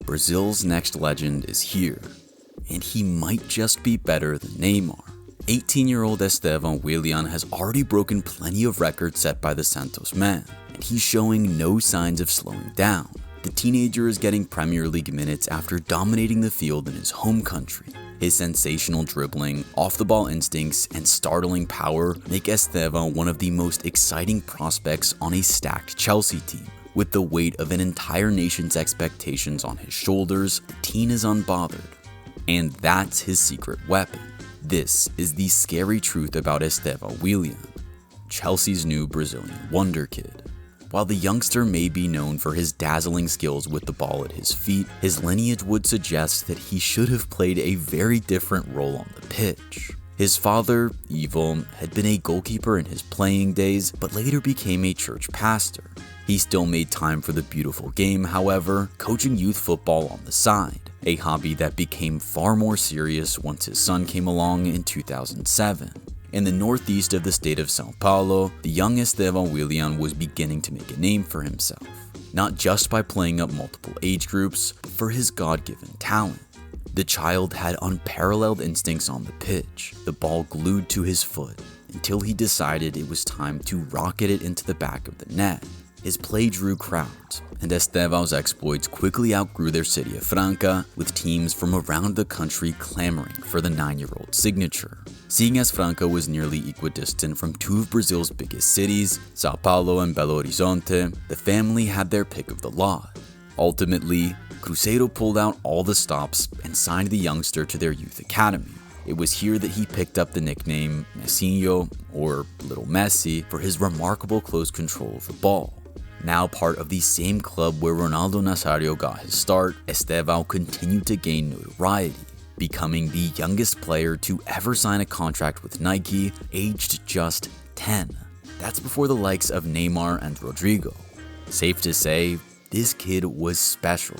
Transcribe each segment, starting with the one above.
Brazil's next legend is here, and he might just be better than Neymar. 18-year-old Estevao Willian has already broken plenty of records set by the Santos man, and he's showing no signs of slowing down. The teenager is getting Premier League minutes after dominating the field in his home country. His sensational dribbling, off-the-ball instincts, and startling power make Estevao one of the most exciting prospects on a stacked Chelsea team. With the weight of an entire nation's expectations on his shoulders, the teen is unbothered. And that's his secret weapon. This is the scary truth about Estevao Willian, Chelsea's new Brazilian wonder kid. While the youngster may be known for his dazzling skills with the ball at his feet, his lineage would suggest that he should have played a very different role on the pitch. His father, Ivo, had been a goalkeeper in his playing days, but later became a church pastor. He still made time for the beautiful game, however, coaching youth football on the side, a hobby that became far more serious once his son came along in 2007. In the northeast of the state of São Paulo, the young Estevao Willian was beginning to make a name for himself, not just by playing up multiple age groups, but for his God-given talent. The child had unparalleled instincts on the pitch, the ball glued to his foot, until he decided it was time to rocket it into the back of the net. His play drew crowds, and Estevao's exploits quickly outgrew their city of Franca, with teams from around the country clamoring for the 9-year-old signature. Seeing as Franca was nearly equidistant from two of Brazil's biggest cities, São Paulo and Belo Horizonte, the family had their pick of the lot. Ultimately, Cruzeiro pulled out all the stops and signed the youngster to their youth academy. It was here that he picked up the nickname Messinho, or Little Messi, for his remarkable close control of the ball. Now part of the same club where Ronaldo Nazario got his start, Estevao continued to gain notoriety, becoming the youngest player to ever sign a contract with Nike, aged just 10. That's before the likes of Neymar and Rodrigo. Safe to say, this kid was special.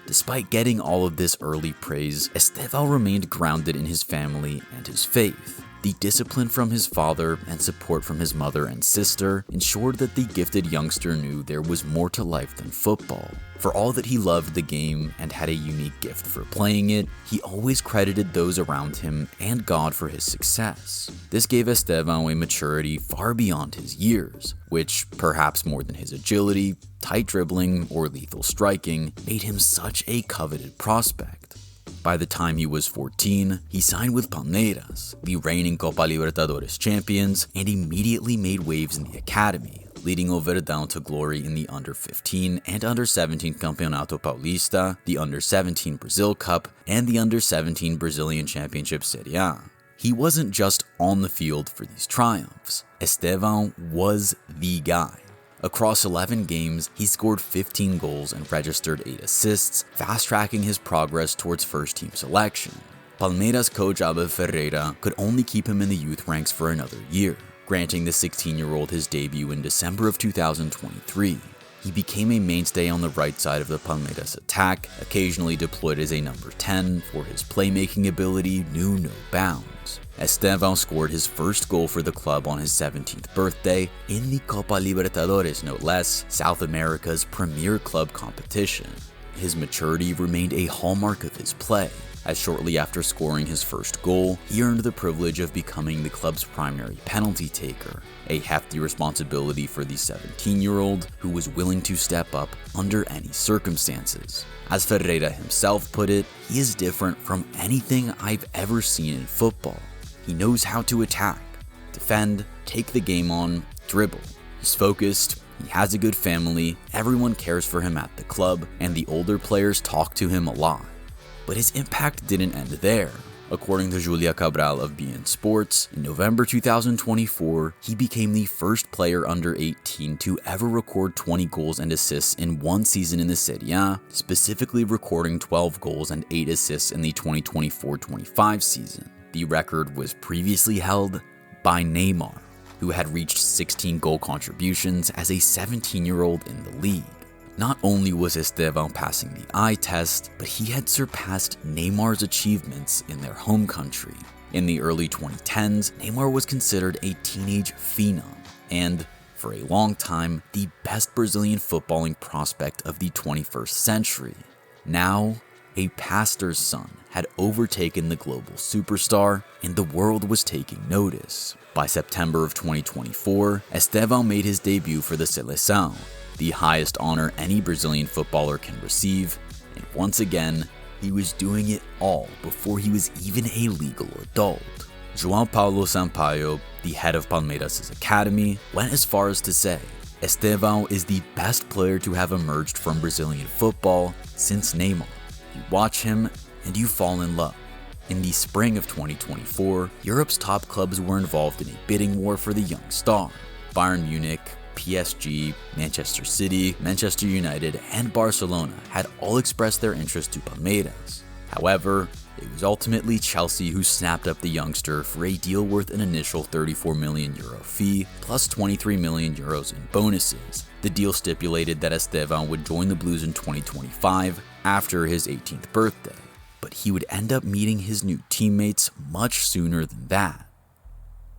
Despite getting all of this early praise, Estevao remained grounded in his family and his faith. The discipline from his father and support from his mother and sister ensured that the gifted youngster knew there was more to life than football. For all that he loved the game and had a unique gift for playing it, he always credited those around him and God for his success. This gave Estevao a maturity far beyond his years, which, perhaps more than his agility, tight dribbling, or lethal striking, made him such a coveted prospect. By the time he was 14, he signed with Palmeiras, the reigning Copa Libertadores champions, and immediately made waves in the academy, leading O Verdão to glory in the Under-15 and Under-17 Campeonato Paulista, the Under-17 Brazil Cup, and the Under-17 Brazilian Championship Serie A. He wasn't just on the field for these triumphs. Estevao was the guy. Across 11 games, he scored 15 goals and registered 8 assists, fast-tracking his progress towards first-team selection. Palmeiras coach Abel Ferreira could only keep him in the youth ranks for another year, granting the 16-year-old his debut in December of 2023. He became a mainstay on the right side of the Palmeiras attack, occasionally deployed as a number 10, for his playmaking ability knew no bounds. Estevao scored his first goal for the club on his 17th birthday in the Copa Libertadores, no less, South America's premier club competition. His maturity remained a hallmark of his play, as shortly after scoring his first goal, he earned the privilege of becoming the club's primary penalty taker, a hefty responsibility for the 17-year-old who was willing to step up under any circumstances. As Ferreira himself put it, he is different from anything I've ever seen in football. He knows how to attack, defend, take the game on, dribble. He's focused, he has a good family, everyone cares for him at the club, and the older players talk to him a lot. But his impact didn't end there. According to Julia Cabral of BN Sports, in November 2024, he became the first player under 18 to ever record 20 goals and assists in one season in the Serie A, specifically recording 12 goals and 8 assists in the 2024-25 season. The record was previously held by Neymar, who had reached 16 goal contributions as a 17-year-old in the league. Not only was Estevao passing the eye test, but he had surpassed Neymar's achievements in their home country. In the early 2010s, Neymar was considered a teenage phenom, and, for a long time, the best Brazilian footballing prospect of the 21st century. Now, a pastor's son had overtaken the global superstar, and the world was taking notice. By September of 2024, Estevao made his debut for the Seleção, the highest honor any Brazilian footballer can receive, and once again, he was doing it all before he was even a legal adult. João Paulo Sampaio, the head of Palmeiras' academy, went as far as to say, Estevao is the best player to have emerged from Brazilian football since Neymar. You watch him and you fall in love. In the spring of 2024, Europe's top clubs were involved in a bidding war for the young star. Bayern Munich, PSG, Manchester City, Manchester United, and Barcelona had all expressed their interest to Palmeiras. However, it was ultimately Chelsea who snapped up the youngster for a deal worth an initial €34 million fee plus €23 million in bonuses. The deal stipulated that Estevao would join the Blues in 2025 after his 18th birthday, but he would end up meeting his new teammates much sooner than that.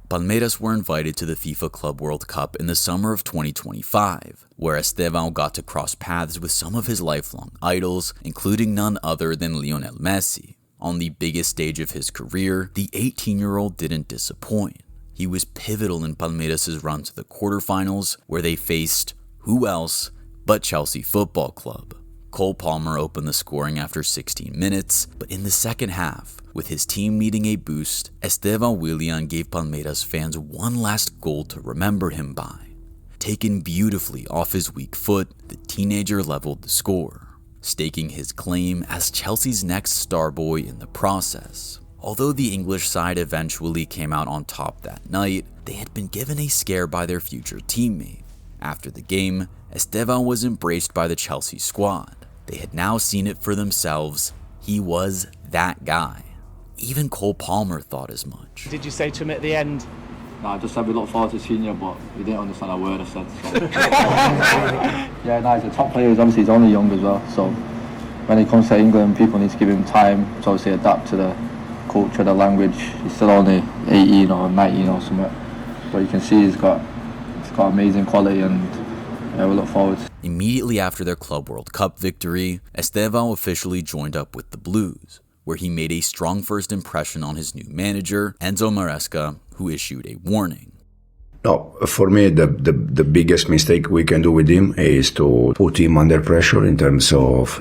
Palmeiras were invited to the FIFA Club World Cup in the summer of 2025, where Estevao got to cross paths with some of his lifelong idols, including none other than Lionel Messi. On the biggest stage of his career, the 18-year-old didn't disappoint. He was pivotal in Palmeiras' run to the quarterfinals, where they faced who else but Chelsea Football Club. Cole Palmer opened the scoring after 16 minutes, but in the second half, with his team needing a boost, Estevao Willian gave Palmeiras fans one last goal to remember him by. Taken beautifully off his weak foot, the teenager leveled the score, staking his claim as Chelsea's next star boy in the process. Although the English side eventually came out on top that night, they had been given a scare by their future teammate. After the game, Estevao was embraced by the Chelsea squad. They had now seen it for themselves. He was that guy. Even Cole Palmer thought as much. Did you say to him at the end? No, I just said we look forward to seeing you, but we didn't understand a word I said. So. Yeah, no, he's a top player. Obviously, he's only young as well. So when he comes to England, people need to give him time to obviously adapt to the culture, the language. He's still only 18 or 19 or something. But you can see he's got amazing quality, and yeah, we look forward to. Immediately after their Club World Cup victory, Estevao officially joined up with the Blues, where he made a strong first impression on his new manager, Enzo Maresca, who issued a warning. No, for me, the biggest mistake we can do with him is to put him under pressure in terms of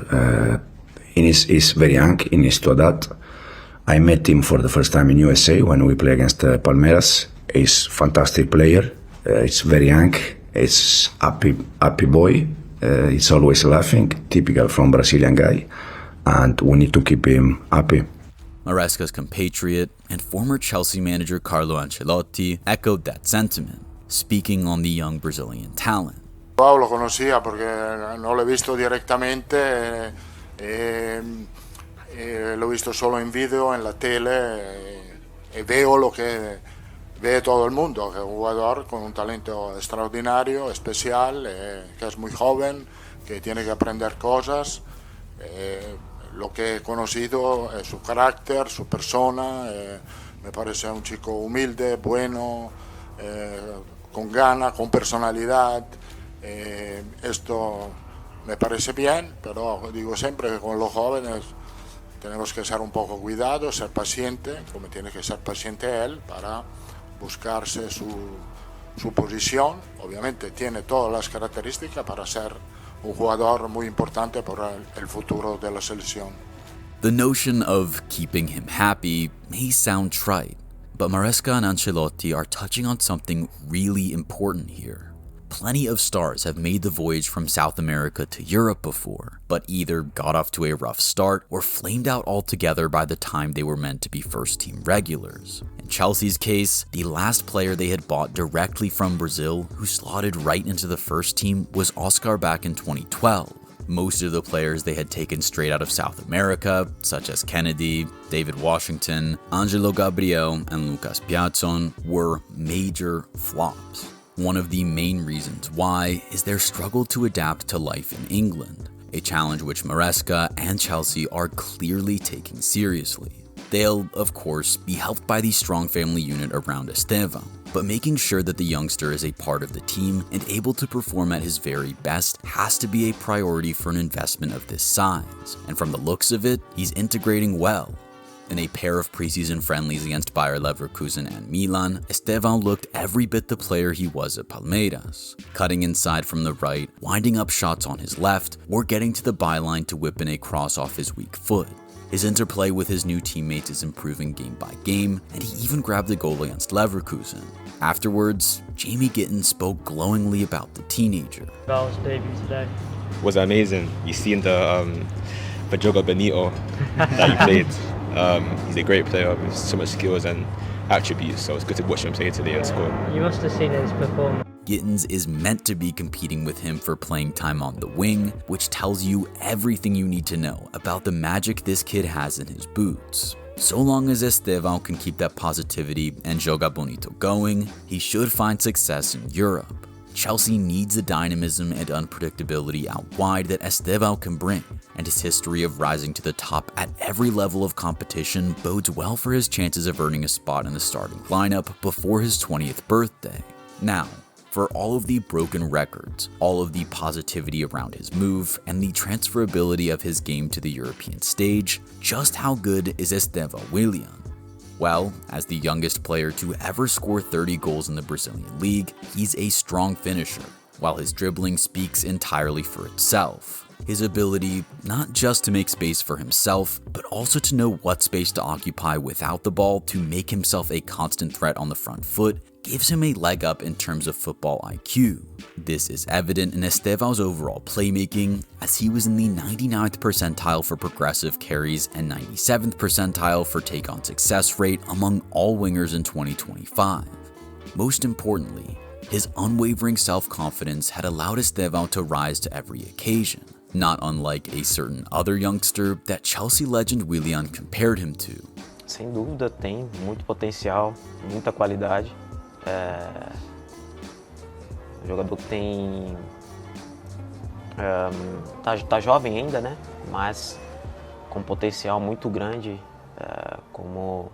he's very young, he needs to adapt. I met him for the first time in USA when we play against Palmeiras. He's a fantastic player. He's very young. He's happy boy. He's always laughing, typical from Brazilian guy. And we need to keep him happy. Maresca's compatriot and former Chelsea manager Carlo Ancelotti echoed that sentiment, speaking on the young Brazilian talent. Lo conocía porque no lo he visto directamente, lo he visto solo en video, en la tele, y veo lo que ve todo el mundo, que es un jugador con un talento extraordinario, especial, que es muy joven, que tiene que aprender cosas. Lo que he conocido es su carácter, su persona, me parece un chico humilde, bueno, con ganas, con personalidad. Esto me parece bien, pero digo siempre que con los jóvenes tenemos que ser un poco cuidados, ser paciente, como tiene que ser paciente él para buscarse su posición. Obviamente tiene todas las características para ser un jugador muy importante para el futuro de la selección. The notion of keeping him happy may sound trite, but Maresca and Ancelotti are touching on something really important here. Plenty of stars have made the voyage from South America to Europe before, but either got off to a rough start or flamed out altogether by the time they were meant to be first-team regulars. In Chelsea's case, the last player they had bought directly from Brazil who slotted right into the first team was Oscar back in 2012. Most of the players they had taken straight out of South America, such as Kennedy, David Washington, Angelo Gabriel, and Lucas Piazon, were major flops. One of the main reasons why is their struggle to adapt to life in England, a challenge which Maresca and Chelsea are clearly taking seriously. They'll, of course, be helped by the strong family unit around Estevao. But making sure that the youngster is a part of the team and able to perform at his very best has to be a priority for an investment of this size, and from the looks of it, he's integrating well. In a pair of preseason friendlies against Bayer Leverkusen and Milan, Estevao looked every bit the player he was at Palmeiras, cutting inside from the right, winding up shots on his left, or getting to the byline to whip in a cross off his weak foot. His interplay with his new teammates is improving game by game, and he even grabbed a goal against Leverkusen. Afterwards, Jamie Gittins spoke glowingly about the teenager. Val's debut today was amazing. You seen the Joga Benito that he played. He's a great player with so much skills and attributes, so it's good to watch him play today and score. You must have seen his performance. Gittins is meant to be competing with him for playing time on the wing, which tells you everything you need to know about the magic this kid has in his boots. So long as Estevao can keep that positivity and Joga Bonito going, he should find success in Europe. Chelsea needs the dynamism and unpredictability out wide that Estevao can bring, and his history of rising to the top at every level of competition bodes well for his chances of earning a spot in the starting lineup before his 20th birthday. Now, for all of the broken records, all of the positivity around his move, and the transferability of his game to the European stage, just how good is Estevao Willian? Well, as the youngest player to ever score 30 goals in the Brazilian league, he's a strong finisher, while his dribbling speaks entirely for itself. His ability not just to make space for himself, but also to know what space to occupy without the ball to make himself a constant threat on the front foot gives him a leg up in terms of football IQ. This is evident in Estevao's overall playmaking, as he was in the 99th percentile for progressive carries and 97th percentile for take-on success rate among all wingers in 2025. Most importantly, his unwavering self-confidence had allowed Estevao to rise to every occasion, not unlike a certain other youngster that Chelsea legend Willian compared him to. Sem dúvida, tem muito potencial, muita qualidade. Um jogador que tem tá jovem ainda, né? Mas com potencial muito grande, como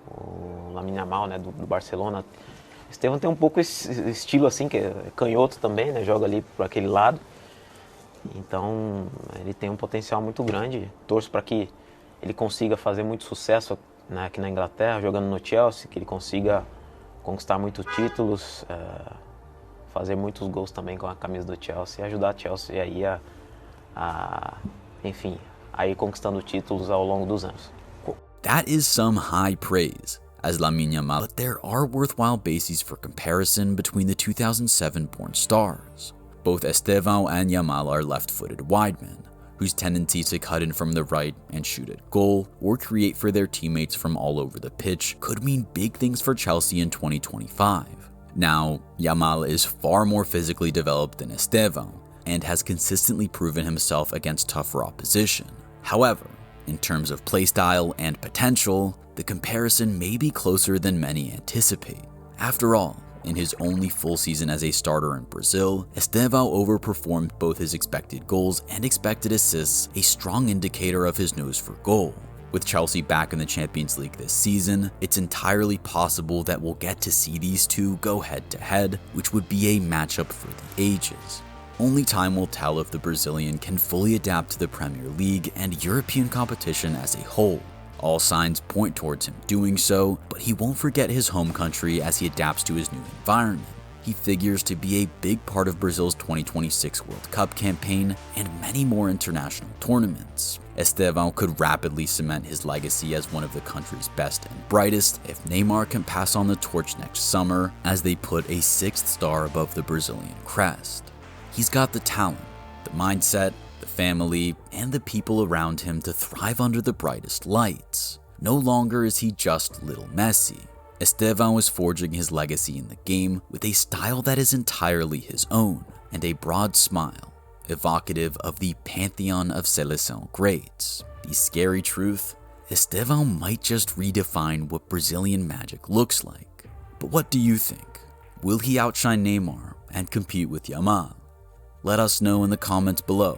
o Neymar, né? Do Barcelona. Estevão tem um pouco esse estilo assim, que é canhoto também, né? Joga ali por aquele lado. Então ele tem um potencial muito grande. Torço para que ele consiga fazer muito sucesso, né, aqui na Inglaterra, jogando no Chelsea, que ele consiga conquistar muitos títulos, fazer muitos gols também com a camisa do Chelsea e ajudar a Chelsea aí enfim, a ir conquistando títulos ao longo dos anos. That is some high praise, as Lamine Yamal, but there are worthwhile bases for comparison between the 2007-born stars. Both Estevao and Yamal are left-footed widemen, whose tendency to cut in from the right and shoot at goal, or create for their teammates from all over the pitch, could mean big things for Chelsea in 2025. Now, Yamal is far more physically developed than Estevao, and has consistently proven himself against tougher opposition. However, in terms of playstyle and potential, the comparison may be closer than many anticipate. After all, in his only full season as a starter in Brazil, Estevao overperformed both his expected goals and expected assists, a strong indicator of his nose for goal. With Chelsea back in the Champions League this season, it's entirely possible that we'll get to see these two go head-to-head, which would be a matchup for the ages. Only time will tell if the Brazilian can fully adapt to the Premier League and European competition as a whole. All signs point towards him doing so, but he won't forget his home country as he adapts to his new environment. He figures to be a big part of Brazil's 2026 World Cup campaign and many more international tournaments. Estevao could rapidly cement his legacy as one of the country's best and brightest if Neymar can pass on the torch next summer as they put a 6th star above the Brazilian crest. He's got the talent, the mindset, the family, and the people around him to thrive under the brightest lights. No longer is he just little Messi. Estevao is forging his legacy in the game with a style that is entirely his own, and a broad smile, evocative of the pantheon of Seleção greats. The scary truth, Estevao might just redefine what Brazilian magic looks like. But what do you think? Will he outshine Neymar and compete with Yamal? Let us know in the comments below.